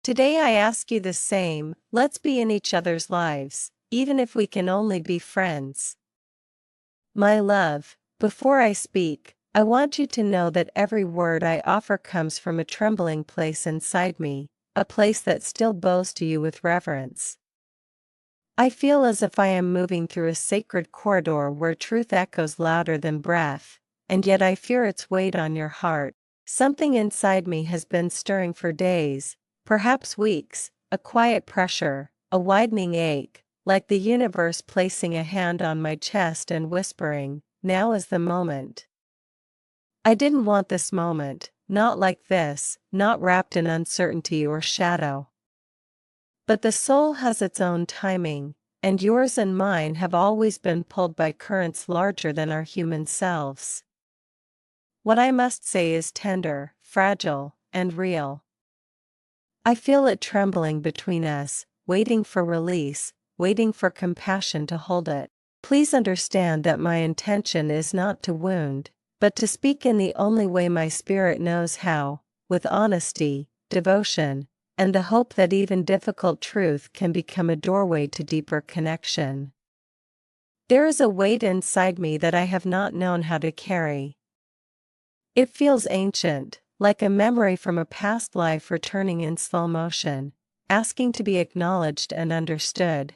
Today I ask you the same. Let's be in each other's lives, even if we can only be friends. My love, before I speak, I want you to know that every word I offer comes from a trembling place inside me, a place that still bows to you with reverence. I feel as if I am moving through a sacred corridor where truth echoes louder than breath, and yet I fear its weight on your heart. Something inside me has been stirring for days, perhaps weeks, a quiet pressure, a widening ache, like the universe placing a hand on my chest and whispering, "Now is the moment." I didn't want this moment, not like this, not wrapped in uncertainty or shadow. But the soul has its own timing, and yours and mine have always been pulled by currents larger than our human selves. What I must say is tender, fragile, and real. I feel it trembling between us, waiting for release, waiting for compassion to hold it. Please understand that my intention is not to wound, but to speak in the only way my spirit knows how, with honesty, devotion, and the hope that even difficult truth can become a doorway to deeper connection. There is a weight inside me that I have not known how to carry. It feels ancient, like a memory from a past life returning in slow motion, asking to be acknowledged and understood.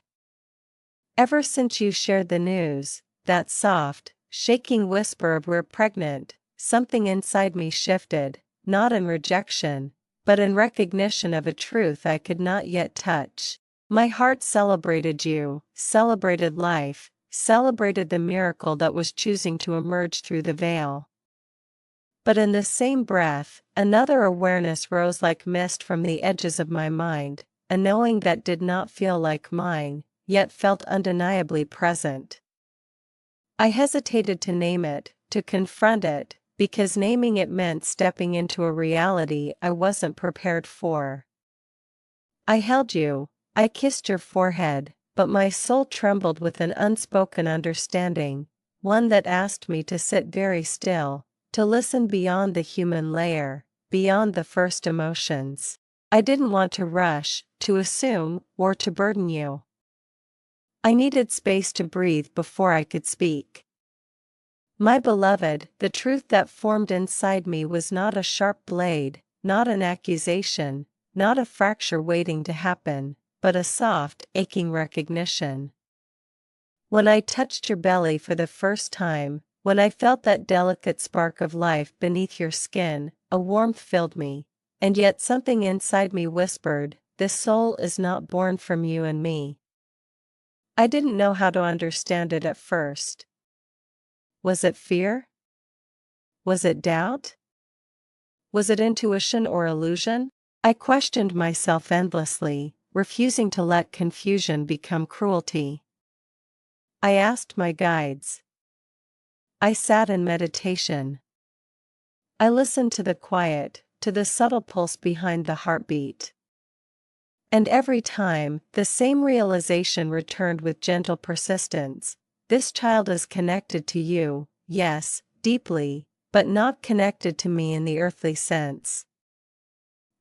Ever since you shared the news, that soft, shaking whisper of "we're pregnant," something inside me shifted, not in rejection, but in recognition of a truth I could not yet touch. My heart celebrated you, celebrated life, celebrated the miracle that was choosing to emerge through the veil. But in the same breath, another awareness rose like mist from the edges of my mind, a knowing that did not feel like mine, yet felt undeniably present. I hesitated to name it, to confront it, because naming it meant stepping into a reality I wasn't prepared for. I held you, I kissed your forehead, but my soul trembled with an unspoken understanding, one that asked me to sit very still, to listen beyond the human layer, beyond the first emotions. I didn't want to rush, to assume, or to burden you. I needed space to breathe before I could speak. My beloved, the truth that formed inside me was not a sharp blade, not an accusation, not a fracture waiting to happen, but a soft, aching recognition. When I touched your belly for the first time, when I felt that delicate spark of life beneath your skin, a warmth filled me, and yet something inside me whispered, "This soul is not born from you and me." I didn't know how to understand it at first. Was it fear? Was it doubt? Was it intuition or illusion? I questioned myself endlessly, refusing to let confusion become cruelty. I asked my guides. I sat in meditation. I listened to the quiet, to the subtle pulse behind the heartbeat. And every time, the same realization returned with gentle persistence. This child is connected to you, yes, deeply, but not connected to me in the earthly sense.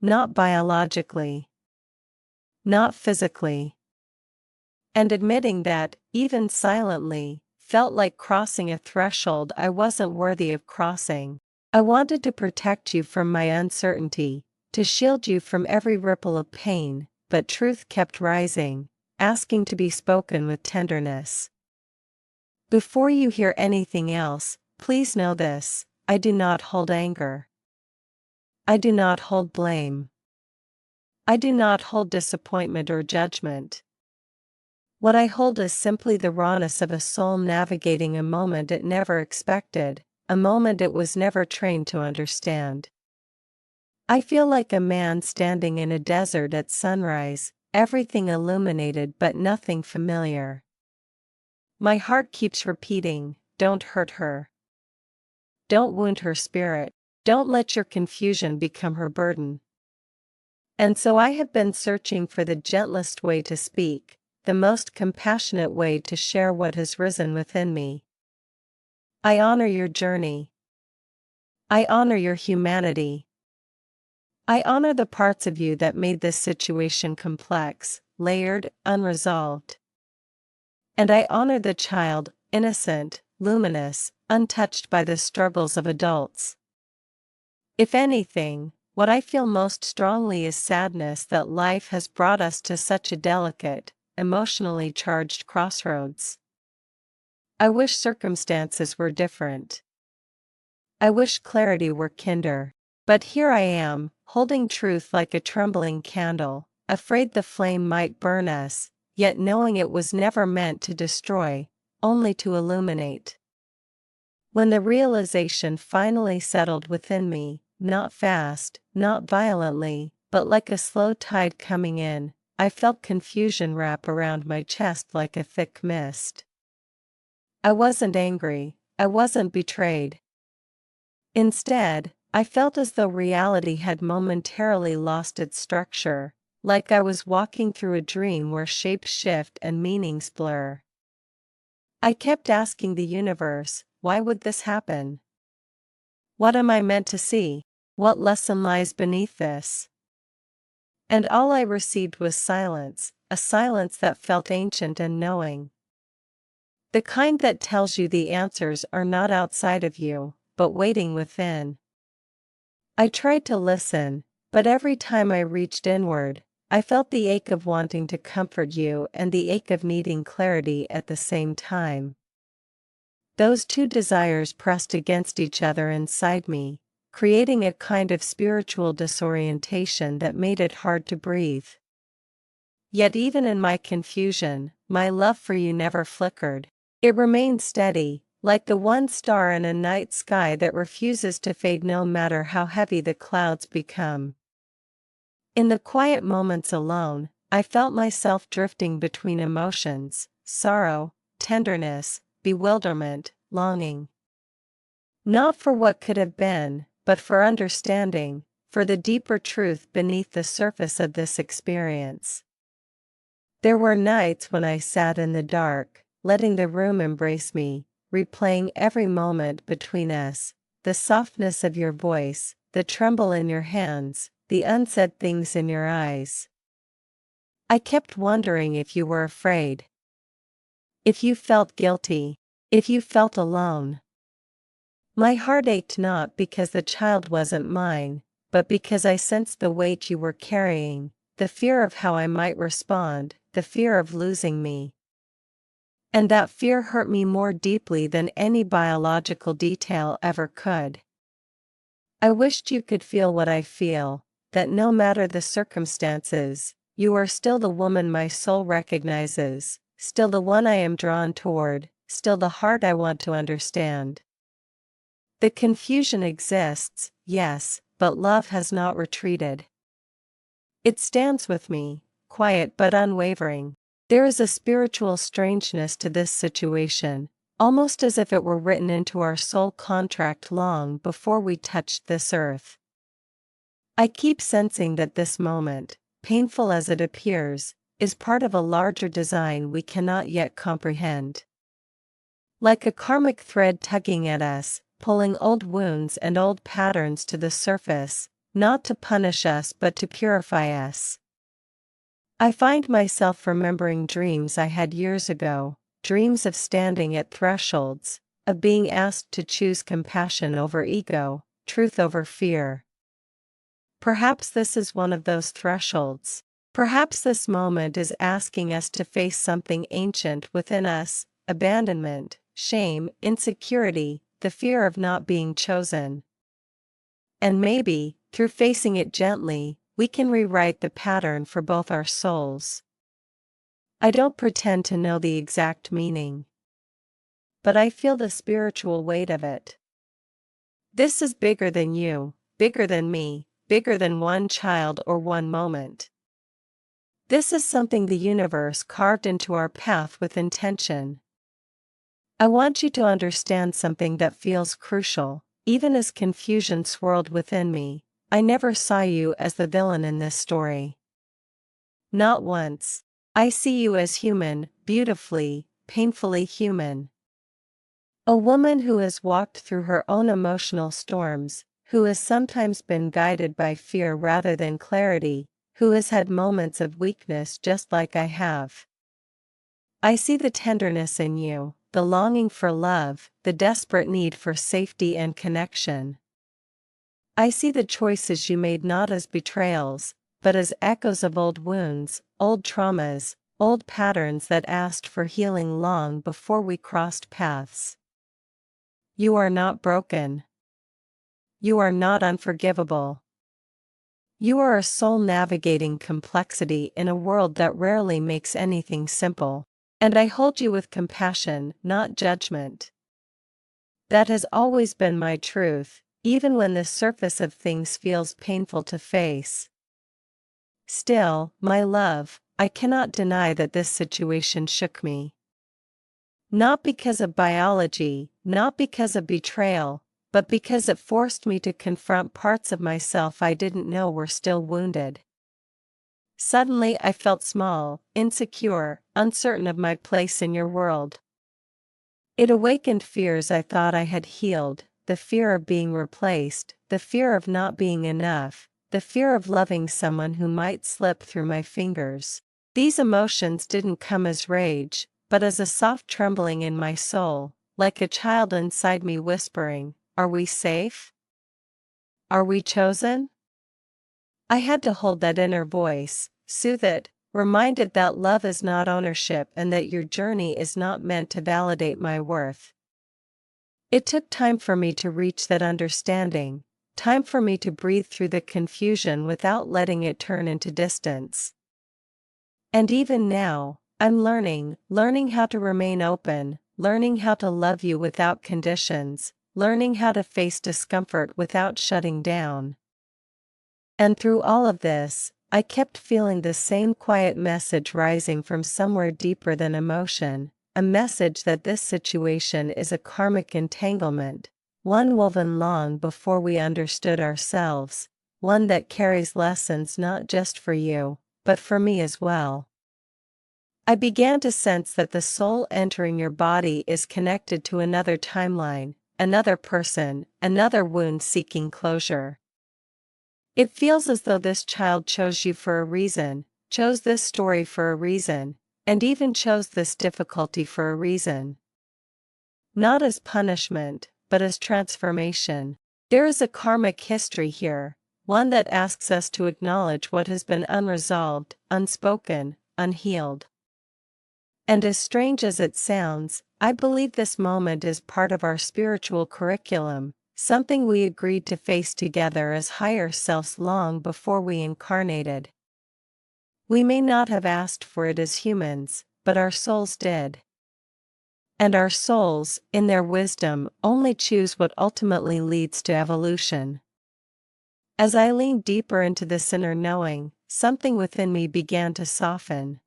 Not biologically. Not physically. And admitting that, even silently, felt like crossing a threshold I wasn't worthy of crossing. I wanted to protect you from my uncertainty, to shield you from every ripple of pain, but truth kept rising, asking to be spoken with tenderness. Before you hear anything else, please know this: I do not hold anger. I do not hold blame. I do not hold disappointment or judgment. What I hold is simply the rawness of a soul navigating a moment it never expected, a moment it was never trained to understand. I feel like a man standing in a desert at sunrise, everything illuminated but nothing familiar. My heart keeps repeating, "Don't hurt her. Don't wound her spirit. Don't let your confusion become her burden." And so I have been searching for the gentlest way to speak, the most compassionate way to share what has risen within me. I honor your journey. I honor your humanity. I honor the parts of you that made this situation complex, layered, unresolved. And I honor the child, innocent, luminous, untouched by the struggles of adults. If anything, what I feel most strongly is sadness that life has brought us to such a delicate, emotionally charged crossroads. I wish circumstances were different. I wish clarity were kinder. But here I am, holding truth like a trembling candle, afraid the flame might burn us, yet knowing it was never meant to destroy, only to illuminate. When the realization finally settled within me, not fast, not violently, but like a slow tide coming in, I felt confusion wrap around my chest like a thick mist. I wasn't angry, I wasn't betrayed. Instead, I felt as though reality had momentarily lost its structure, like I was walking through a dream where shapes shift and meanings blur. I kept asking the universe, why would this happen? What am I meant to see? What lesson lies beneath this? And all I received was silence, a silence that felt ancient and knowing. The kind that tells you the answers are not outside of you, but waiting within. I tried to listen, but every time I reached inward, I felt the ache of wanting to comfort you and the ache of needing clarity at the same time. Those two desires pressed against each other inside me, creating a kind of spiritual disorientation that made it hard to breathe. Yet even in my confusion, my love for you never flickered. It remained steady, like the one star in a night sky that refuses to fade no matter how heavy the clouds become. In the quiet moments alone, I felt myself drifting between emotions, sorrow, tenderness, bewilderment, longing. Not for what could have been, but for understanding, for the deeper truth beneath the surface of this experience. There were nights when I sat in the dark, letting the room embrace me, replaying every moment between us, the softness of your voice, the tremble in your hands, the unsaid things in your eyes. I kept wondering if you were afraid. If you felt guilty. If you felt alone. My heart ached not because the child wasn't mine, but because I sensed the weight you were carrying, the fear of how I might respond, the fear of losing me. And that fear hurt me more deeply than any biological detail ever could. I wished you could feel what I feel, that no matter the circumstances, you are still the woman my soul recognizes, still the one I am drawn toward, still the heart I want to understand. The confusion exists, yes, but love has not retreated. It stands with me, quiet but unwavering. There is a spiritual strangeness to this situation, almost as if it were written into our soul contract long before we touched this earth. I keep sensing that this moment, painful as it appears, is part of a larger design we cannot yet comprehend. Like a karmic thread tugging at us, pulling old wounds and old patterns to the surface, not to punish us but to purify us. I find myself remembering dreams I had years ago, dreams of standing at thresholds, of being asked to choose compassion over ego, truth over fear. Perhaps this is one of those thresholds. Perhaps this moment is asking us to face something ancient within us, abandonment, shame, insecurity, the fear of not being chosen. And maybe, through facing it gently, we can rewrite the pattern for both our souls. I don't pretend to know the exact meaning, but I feel the spiritual weight of it. This is bigger than you, bigger than me, bigger than one child or one moment. This is something the universe carved into our path with intention. I want you to understand something that feels crucial. Even as confusion swirled within me, I never saw you as the villain in this story. Not once. I see you as human, beautifully, painfully human. A woman who has walked through her own emotional storms, who has sometimes been guided by fear rather than clarity, who has had moments of weakness just like I have. I see the tenderness in you, the longing for love, the desperate need for safety and connection. I see the choices you made not as betrayals, but as echoes of old wounds, old traumas, old patterns that asked for healing long before we crossed paths. You are not broken. You are not unforgivable. You are a soul navigating complexity in a world that rarely makes anything simple. And I hold you with compassion, not judgment. That has always been my truth, even when the surface of things feels painful to face. Still, my love, I cannot deny that this situation shook me. Not because of biology, not because of betrayal, but because it forced me to confront parts of myself I didn't know were still wounded. Suddenly I felt small, insecure, uncertain of my place in your world. It awakened fears I thought I had healed, the fear of being replaced, the fear of not being enough, the fear of loving someone who might slip through my fingers. These emotions didn't come as rage, but as a soft trembling in my soul, like a child inside me whispering, "Are we safe? Are we chosen?" I had to hold that inner voice, soothe it, remind it that love is not ownership and that your journey is not meant to validate my worth. It took time for me to reach that understanding, time for me to breathe through the confusion without letting it turn into distance. And even now, I'm learning how to remain open, learning how to love you without conditions, learning how to face discomfort without shutting down. And through all of this, I kept feeling the same quiet message rising from somewhere deeper than emotion, a message that this situation is a karmic entanglement, one woven long before we understood ourselves, one that carries lessons not just for you, but for me as well. I began to sense that the soul entering your body is connected to another timeline, another person, another wound seeking closure. It feels as though this child chose you for a reason, chose this story for a reason, and even chose this difficulty for a reason. Not as punishment, but as transformation. There is a karmic history here, one that asks us to acknowledge what has been unresolved, unspoken, unhealed. And as strange as it sounds, I believe this moment is part of our spiritual curriculum, something we agreed to face together as higher selves long before we incarnated. We may not have asked for it as humans, but our souls did. And our souls, in their wisdom, only choose what ultimately leads to evolution. As I leaned deeper into this inner knowing, something within me began to soften.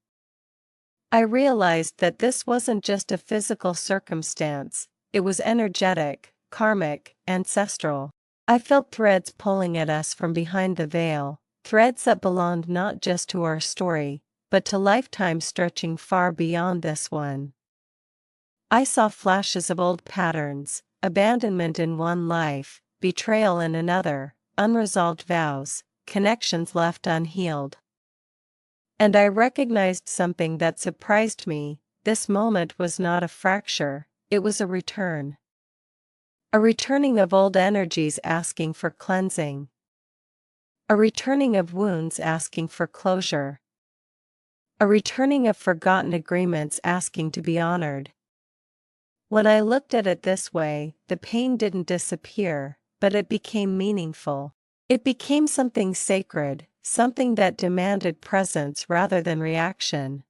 I realized that this wasn't just a physical circumstance, it was energetic, karmic, ancestral. I felt threads pulling at us from behind the veil, threads that belonged not just to our story, but to lifetimes stretching far beyond this one. I saw flashes of old patterns, abandonment in one life, betrayal in another, unresolved vows, connections left unhealed. And I recognized something that surprised me. This moment was not a fracture, it was a return. A returning of old energies asking for cleansing. A returning of wounds asking for closure. A returning of forgotten agreements asking to be honored. When I looked at it this way, the pain didn't disappear, but it became meaningful. It became something sacred, something that demanded presence rather than reaction.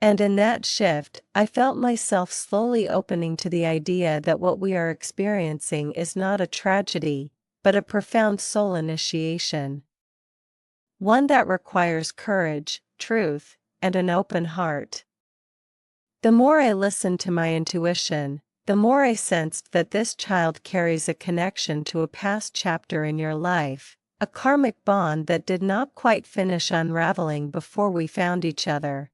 And in that shift, I felt myself slowly opening to the idea that what we are experiencing is not a tragedy, but a profound soul initiation. One that requires courage, truth, and an open heart. The more I listened to my intuition, the more I sensed that this child carries a connection to a past chapter in your life, a karmic bond that did not quite finish unraveling before we found each other.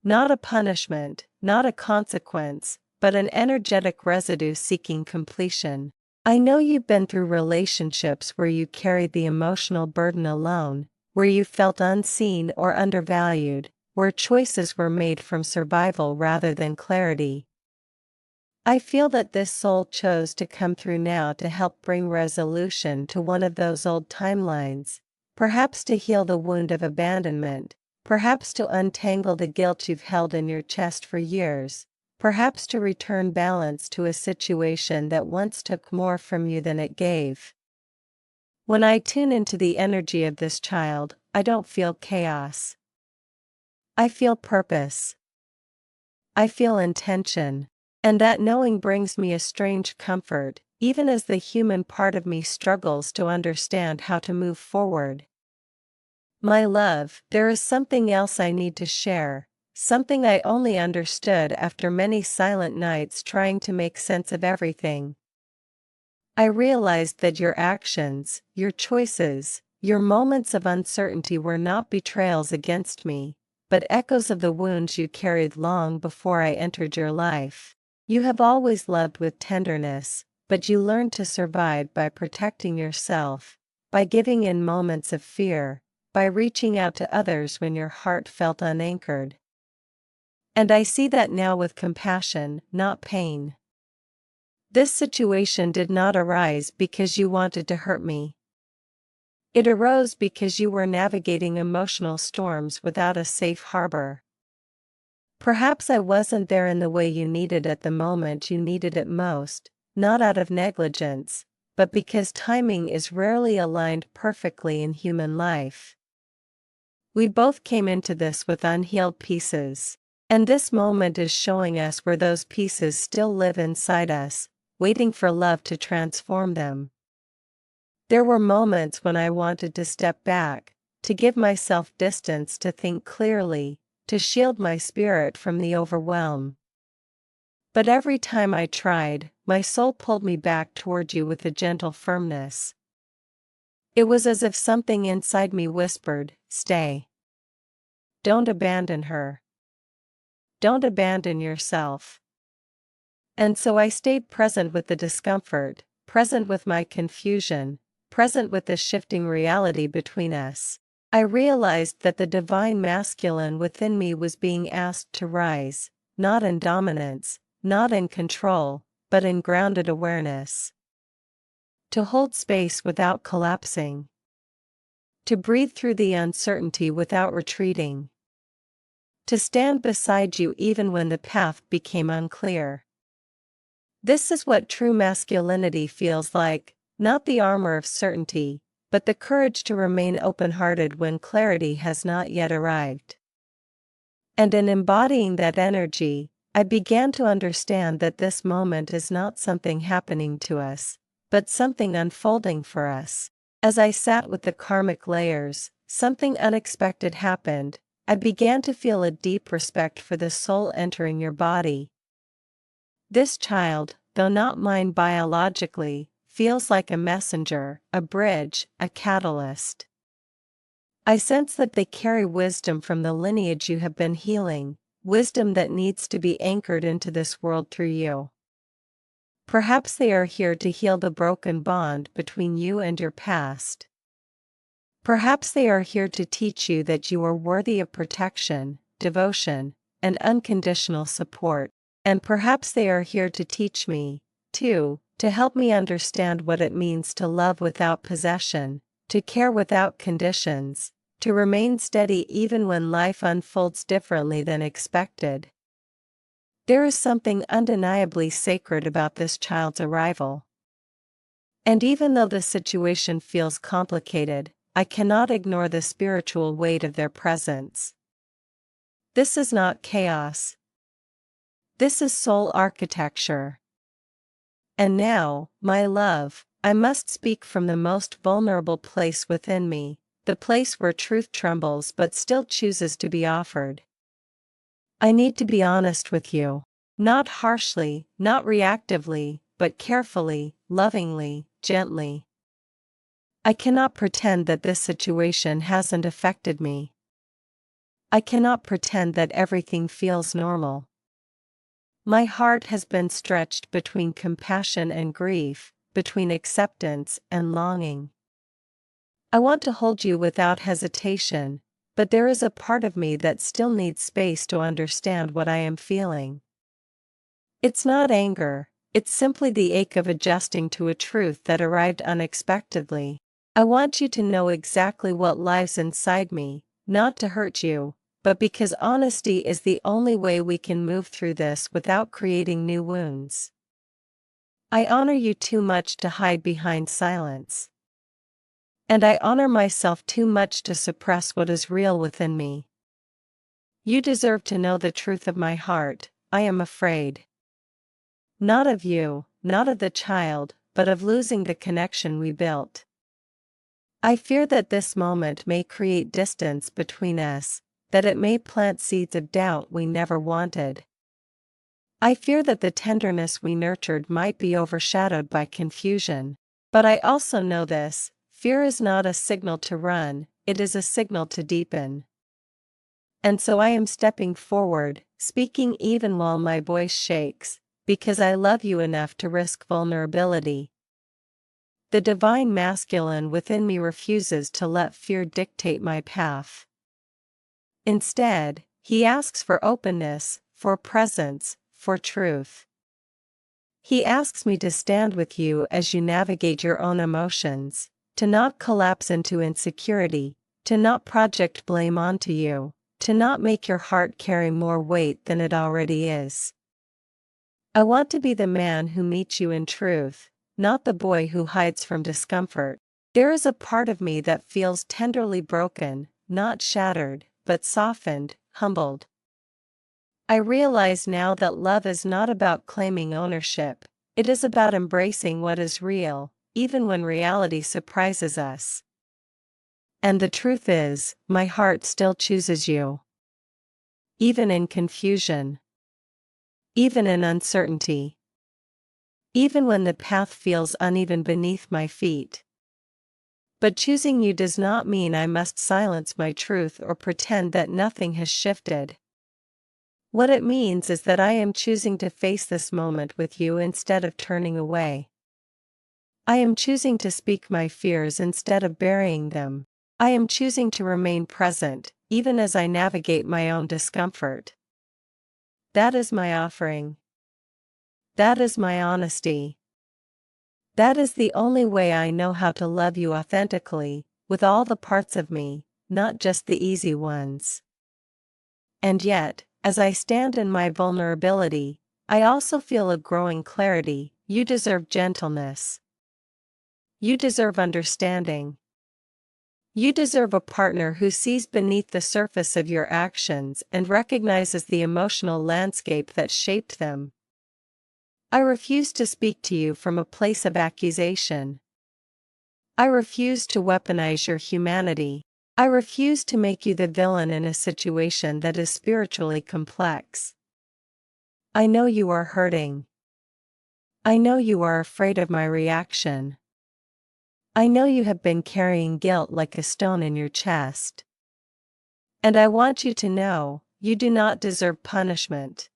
Not a punishment, not a consequence, but an energetic residue seeking completion. I know you've been through relationships where you carried the emotional burden alone, where you felt unseen or undervalued, where choices were made from survival rather than clarity. I feel that this soul chose to come through now to help bring resolution to one of those old timelines, perhaps to heal the wound of abandonment, perhaps to untangle the guilt you've held in your chest for years, perhaps to return balance to a situation that once took more from you than it gave. When I tune into the energy of this child, I don't feel chaos. I feel purpose. I feel intention. And that knowing brings me a strange comfort, even as the human part of me struggles to understand how to move forward. My love, there is something else I need to share, something I only understood after many silent nights trying to make sense of everything. I realized that your actions, your choices, your moments of uncertainty were not betrayals against me, but echoes of the wounds you carried long before I entered your life. You have always loved with tenderness, but you learned to survive by protecting yourself, by giving in moments of fear, by reaching out to others when your heart felt unanchored. And I see that now with compassion, not pain. This situation did not arise because you wanted to hurt me. It arose because you were navigating emotional storms without a safe harbor. Perhaps I wasn't there in the way you needed at the moment you needed it most, not out of negligence, but because timing is rarely aligned perfectly in human life. We both came into this with unhealed pieces, and this moment is showing us where those pieces still live inside us, waiting for love to transform them. There were moments when I wanted to step back, to give myself distance to think clearly, to shield my spirit from the overwhelm. But every time I tried, my soul pulled me back toward you with a gentle firmness. It was as if something inside me whispered, "Stay. Don't abandon her. Don't abandon yourself." And so I stayed present with the discomfort, present with my confusion, present with the shifting reality between us. I realized that the divine masculine within me was being asked to rise, not in dominance, not in control, but in grounded awareness. To hold space without collapsing. To breathe through the uncertainty without retreating. To stand beside you even when the path became unclear. This is what true masculinity feels like, not the armor of certainty, but the courage to remain open-hearted when clarity has not yet arrived. And in embodying that energy, I began to understand that this moment is not something happening to us, but something unfolding for us. As I sat with the karmic layers, something unexpected happened. I began to feel a deep respect for the soul entering your body. This child, though not mine biologically, feels like a messenger, a bridge, a catalyst. I sense that they carry wisdom from the lineage you have been healing, wisdom that needs to be anchored into this world through you. Perhaps they are here to heal the broken bond between you and your past. Perhaps they are here to teach you that you are worthy of protection, devotion, and unconditional support. And perhaps they are here to teach me, too, to help me understand what it means to love without possession, to care without conditions, to remain steady even when life unfolds differently than expected. There is something undeniably sacred about this child's arrival. And even though the situation feels complicated, I cannot ignore the spiritual weight of their presence. This is not chaos. This is soul architecture. And now, my love, I must speak from the most vulnerable place within me, the place where truth trembles but still chooses to be offered. I need to be honest with you. Not harshly, not reactively, but carefully, lovingly, gently. I cannot pretend that this situation hasn't affected me. I cannot pretend that everything feels normal. My heart has been stretched between compassion and grief, between acceptance and longing. I want to hold you without hesitation, but there is a part of me that still needs space to understand what I am feeling. It's not anger, it's simply the ache of adjusting to a truth that arrived unexpectedly. I want you to know exactly what lies inside me, not to hurt you, but because honesty is the only way we can move through this without creating new wounds. I honor you too much to hide behind silence. And I honor myself too much to suppress what is real within me. You deserve to know the truth of my heart. I am afraid. Not of you, not of the child, but of losing the connection we built. I fear that this moment may create distance between us, that it may plant seeds of doubt we never wanted. I fear that the tenderness we nurtured might be overshadowed by confusion. But I also know this: fear is not a signal to run, it is a signal to deepen. And so I am stepping forward, speaking even while my voice shakes, because I love you enough to risk vulnerability. The divine masculine within me refuses to let fear dictate my path. Instead, he asks for openness, for presence, for truth. He asks me to stand with you as you navigate your own emotions, to not collapse into insecurity, to not project blame onto you, to not make your heart carry more weight than it already is. I want to be the man who meets you in truth, not the boy who hides from discomfort. There is a part of me that feels tenderly broken, not shattered, but softened, humbled. I realize now that love is not about claiming ownership, it is about embracing what is real, even when reality surprises us. And the truth is, my heart still chooses you. Even in confusion. Even in uncertainty. Even when the path feels uneven beneath my feet. But choosing you does not mean I must silence my truth or pretend that nothing has shifted. What it means is that I am choosing to face this moment with you instead of turning away. I am choosing to speak my fears instead of burying them. I am choosing to remain present, even as I navigate my own discomfort. That is my offering. That is my honesty. That is the only way I know how to love you authentically, with all the parts of me, not just the easy ones. And yet, as I stand in my vulnerability, I also feel a growing clarity. You deserve gentleness. You deserve understanding. You deserve a partner who sees beneath the surface of your actions and recognizes the emotional landscape that shaped them. I refuse to speak to you from a place of accusation. I refuse to weaponize your humanity. I refuse to make you the villain in a situation that is spiritually complex. I know you are hurting. I know you are afraid of my reaction. I know you have been carrying guilt like a stone in your chest. And I want you to know, you do not deserve punishment.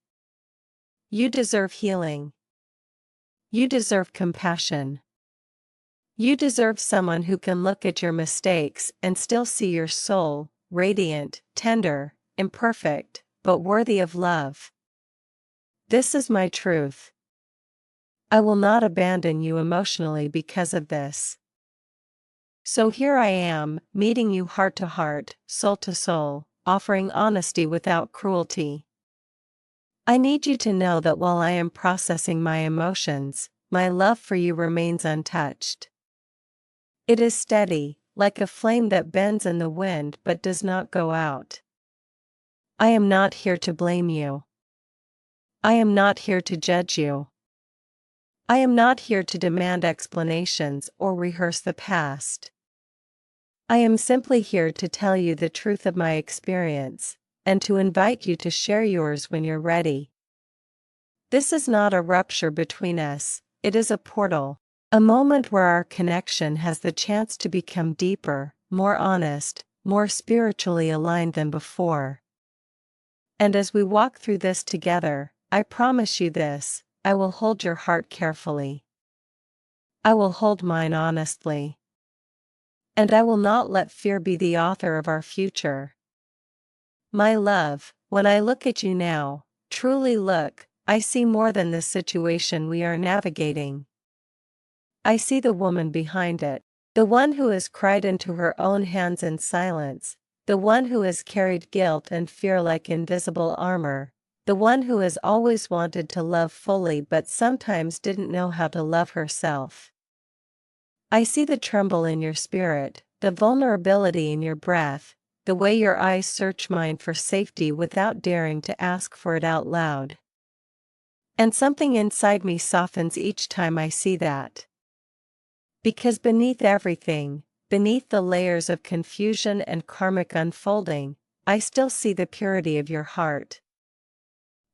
You deserve healing. You deserve compassion. You deserve someone who can look at your mistakes and still see your soul, radiant, tender, imperfect, but worthy of love. This is my truth. I will not abandon you emotionally because of this. So here I am, meeting you heart to heart, soul to soul, offering honesty without cruelty. I need you to know that while I am processing my emotions, my love for you remains untouched. It is steady, like a flame that bends in the wind but does not go out. I am not here to blame you. I am not here to judge you. I am not here to demand explanations or rehearse the past. I am simply here to tell you the truth of my experience, and to invite you to share yours when you're ready. This is not a rupture between us, it is a portal, a moment where our connection has the chance to become deeper, more honest, more spiritually aligned than before. And as we walk through this together, I promise you this: I will hold your heart carefully. I will hold mine honestly. And I will not let fear be the author of our future. My love, when I look at you now, truly look, I see more than the situation we are navigating. I see the woman behind it, the one who has cried into her own hands in silence, the one who has carried guilt and fear like invisible armor, the one who has always wanted to love fully but sometimes didn't know how to love herself. I see the tremble in your spirit, the vulnerability in your breath, the way your eyes search mine for safety without daring to ask for it out loud. And something inside me softens each time I see that. Because beneath everything, beneath the layers of confusion and karmic unfolding, I still see the purity of your heart.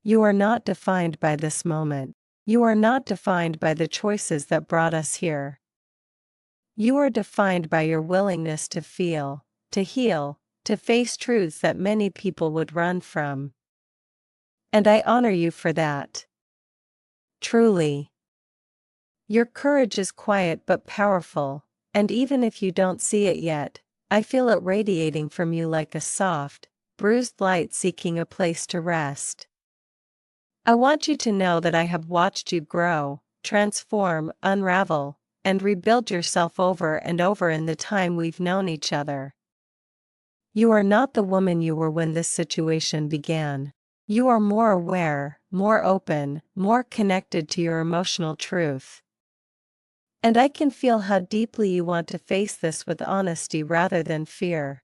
You are not defined by this moment. You are not defined by the choices that brought us here. You are defined by your willingness to feel, to heal, to face truths that many people would run from. And I honor you for that. Truly. Your courage is quiet but powerful, and even if you don't see it yet, I feel it radiating from you like a soft, bruised light seeking a place to rest. I want you to know that I have watched you grow, transform, unravel, and rebuild yourself over and over in the time we've known each other. You are not the woman you were when this situation began. You are more aware, more open, more connected to your emotional truth. And I can feel how deeply you want to face this with honesty rather than fear.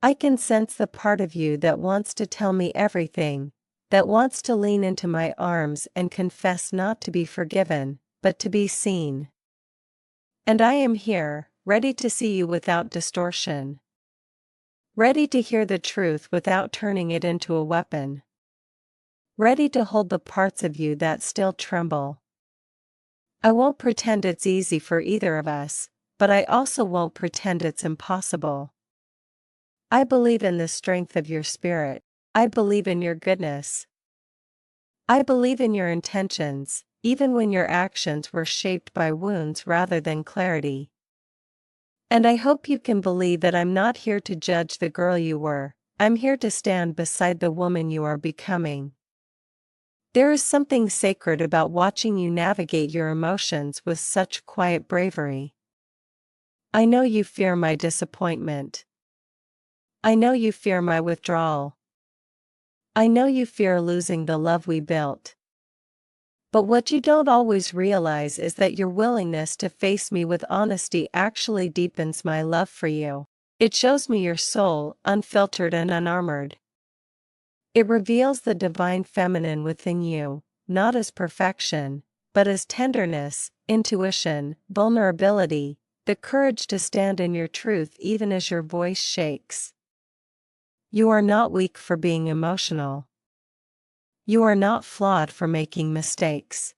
I can sense the part of you that wants to tell me everything, that wants to lean into my arms and confess not to be forgiven, but to be seen. And I am here, ready to see you without distortion. Ready to hear the truth without turning it into a weapon. Ready to hold the parts of you that still tremble. I won't pretend it's easy for either of us, but I also won't pretend it's impossible. I believe in the strength of your spirit. I believe in your goodness. I believe in your intentions, even when your actions were shaped by wounds rather than clarity. And I hope you can believe that I'm not here to judge the girl you were. I'm here to stand beside the woman you are becoming. There is something sacred about watching you navigate your emotions with such quiet bravery. I know you fear my disappointment. I know you fear my withdrawal. I know you fear losing the love we built. But what you don't always realize is that your willingness to face me with honesty actually deepens my love for you. It shows me your soul, unfiltered and unarmored. It reveals the divine feminine within you, not as perfection, but as tenderness, intuition, vulnerability, the courage to stand in your truth even as your voice shakes. You are not weak for being emotional. You are not flawed for making mistakes.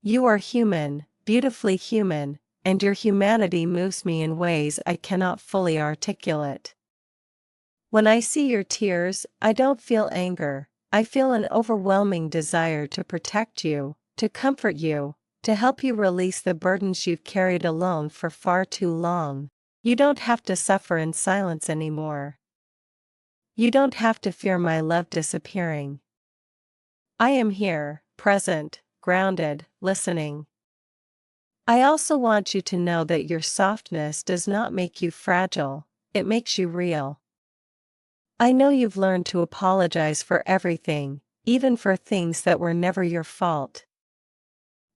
You are human, beautifully human, and your humanity moves me in ways I cannot fully articulate. When I see your tears, I don't feel anger. I feel an overwhelming desire to protect you, to comfort you, to help you release the burdens you've carried alone for far too long. You don't have to suffer in silence anymore. You don't have to fear my love disappearing. I am here, present, grounded, listening. I also want you to know that your softness does not make you fragile, it makes you real. I know you've learned to apologize for everything, even for things that were never your fault.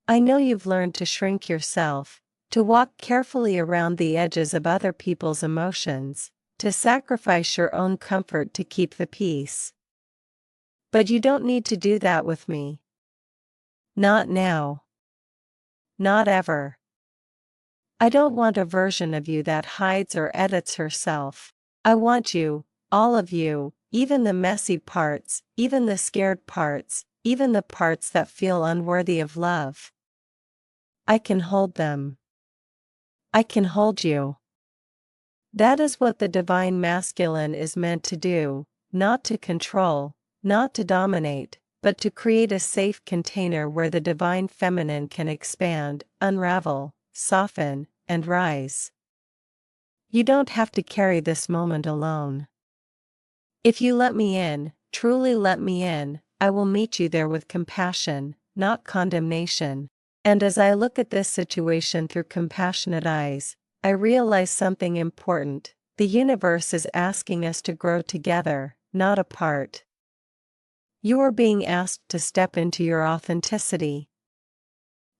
I know you've learned to shrink yourself, to walk carefully around the edges of other people's emotions, to sacrifice your own comfort to keep the peace. But you don't need to do that with me. Not now. Not ever. I don't want a version of you that hides or edits herself. I want you, all of you, even the messy parts, even the scared parts, even the parts that feel unworthy of love. I can hold them. I can hold you. That is what the divine masculine is meant to do, not to control, not to dominate, but to create a safe container where the divine feminine can expand, unravel, soften, and rise. You don't have to carry this moment alone. If you let me in, truly let me in, I will meet you there with compassion, not condemnation. And as I look at this situation through compassionate eyes, I realize something important. The universe is asking us to grow together, not apart. You are being asked to step into your authenticity.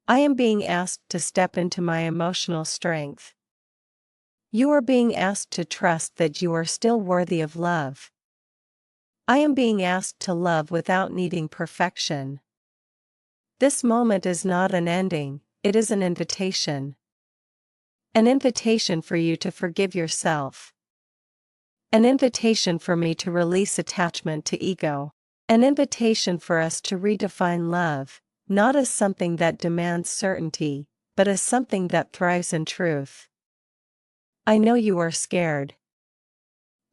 I am being asked to step into my emotional strength. You are being asked to trust that you are still worthy of love. I am being asked to love without needing perfection. This moment is not an ending, it is an invitation. An invitation for you to forgive yourself. An invitation for me to release attachment to ego. An invitation for us to redefine love, not as something that demands certainty, but as something that thrives in truth. I know you are scared.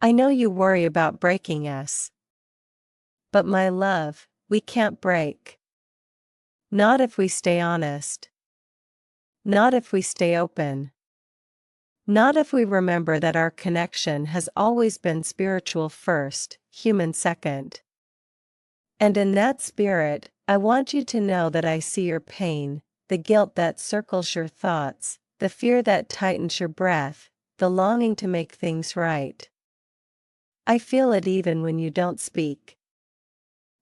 I know you worry about breaking us. But my love, we can't break. Not if we stay honest. Not if we stay open. Not if we remember that our connection has always been spiritual first, human second. And in that spirit, I want you to know that I see your pain, the guilt that circles your thoughts, the fear that tightens your breath, the longing to make things right. I feel it even when you don't speak.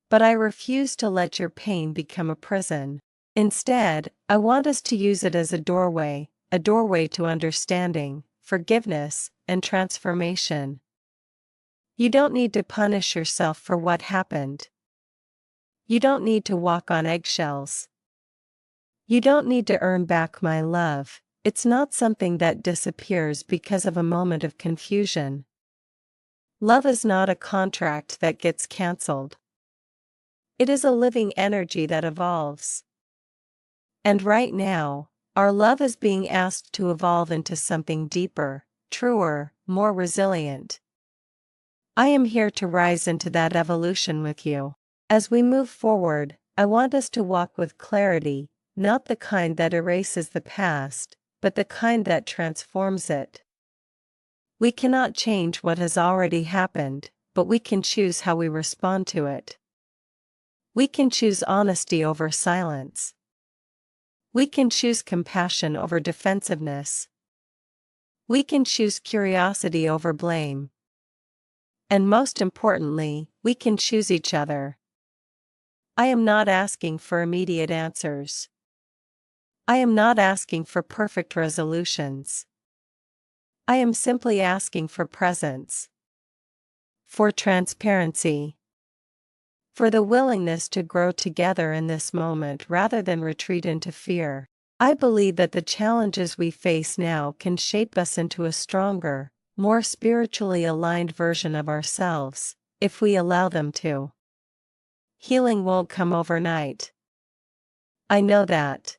But I refuse to let your pain become a prison. Instead, I want us to use it as a doorway to understanding, forgiveness, and transformation. You don't need to punish yourself for what happened. You don't need to walk on eggshells. You don't need to earn back my love. It's not something that disappears because of a moment of confusion. Love is not a contract that gets cancelled. It is a living energy that evolves. And right now, our love is being asked to evolve into something deeper, truer, more resilient. I am here to rise into that evolution with you. As we move forward, I want us to walk with clarity, not the kind that erases the past, but the kind that transforms it. We cannot change what has already happened, but we can choose how we respond to it. We can choose honesty over silence. We can choose compassion over defensiveness. We can choose curiosity over blame. And most importantly, we can choose each other. I am not asking for immediate answers. I am not asking for perfect resolutions. I am simply asking for presence. For transparency. For the willingness to grow together in this moment rather than retreat into fear. I believe that the challenges we face now can shape us into a stronger, more spiritually aligned version of ourselves, if we allow them to. Healing won't come overnight. I know that.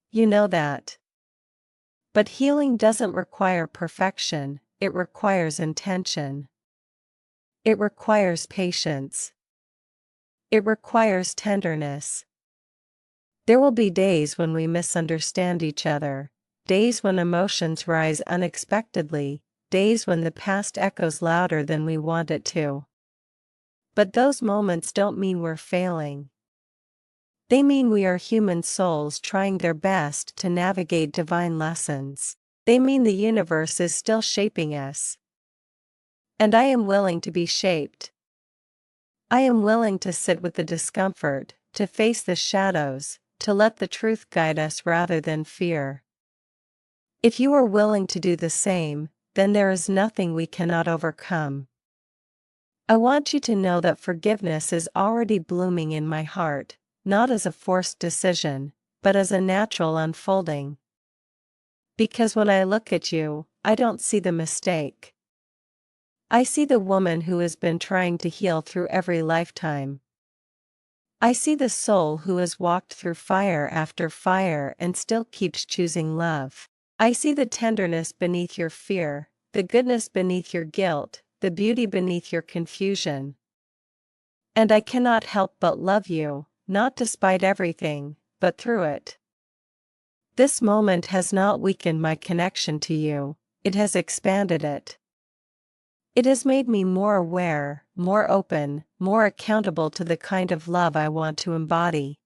You know that. But healing doesn't require perfection, it requires intention. It requires patience. It requires tenderness. There will be days when we misunderstand each other, days when emotions rise unexpectedly, days when the past echoes louder than we want it to. But those moments don't mean we're failing. They mean we are human souls trying their best to navigate divine lessons. They mean the universe is still shaping us. And I am willing to be shaped. I am willing to sit with the discomfort, to face the shadows, to let the truth guide us rather than fear. If you are willing to do the same, then there is nothing we cannot overcome. I want you to know that forgiveness is already blooming in my heart, not as a forced decision, but as a natural unfolding. Because when I look at you, I don't see the mistake. I see the woman who has been trying to heal through every lifetime. I see the soul who has walked through fire after fire and still keeps choosing love. I see the tenderness beneath your fear, the goodness beneath your guilt, the beauty beneath your confusion. And I cannot help but love you, not despite everything, but through it. This moment has not weakened my connection to you, it has expanded it. It has made me more aware, more open, more accountable to the kind of love I want to embody.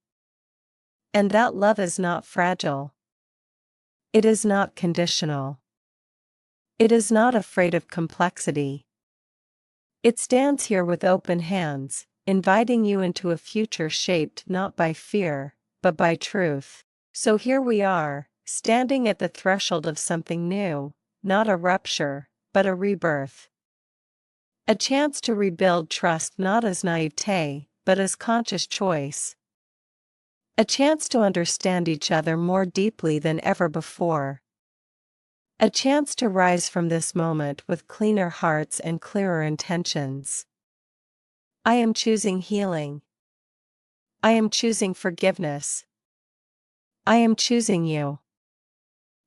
And that love is not fragile. It is not conditional. It is not afraid of complexity. It stands here with open hands, inviting you into a future shaped not by fear, but by truth. So here we are, standing at the threshold of something new, not a rupture, but a rebirth. A chance to rebuild trust not as naivete, but as conscious choice. A chance to understand each other more deeply than ever before. A chance to rise from this moment with cleaner hearts and clearer intentions. I am choosing healing. I am choosing forgiveness. I am choosing you.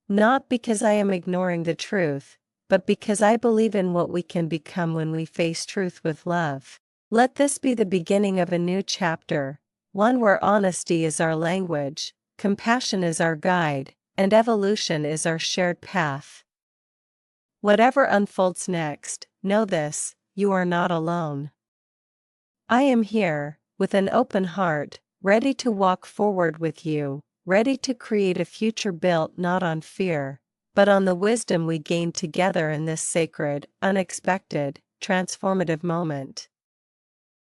Not because I am ignoring the truth, but because I believe in what we can become when we face truth with love. Let this be the beginning of a new chapter, one where honesty is our language, compassion is our guide, and evolution is our shared path. Whatever unfolds next, know this, you are not alone. I am here, with an open heart, ready to walk forward with you, ready to create a future built not on fear, but on the wisdom we gained together in this sacred, unexpected, transformative moment.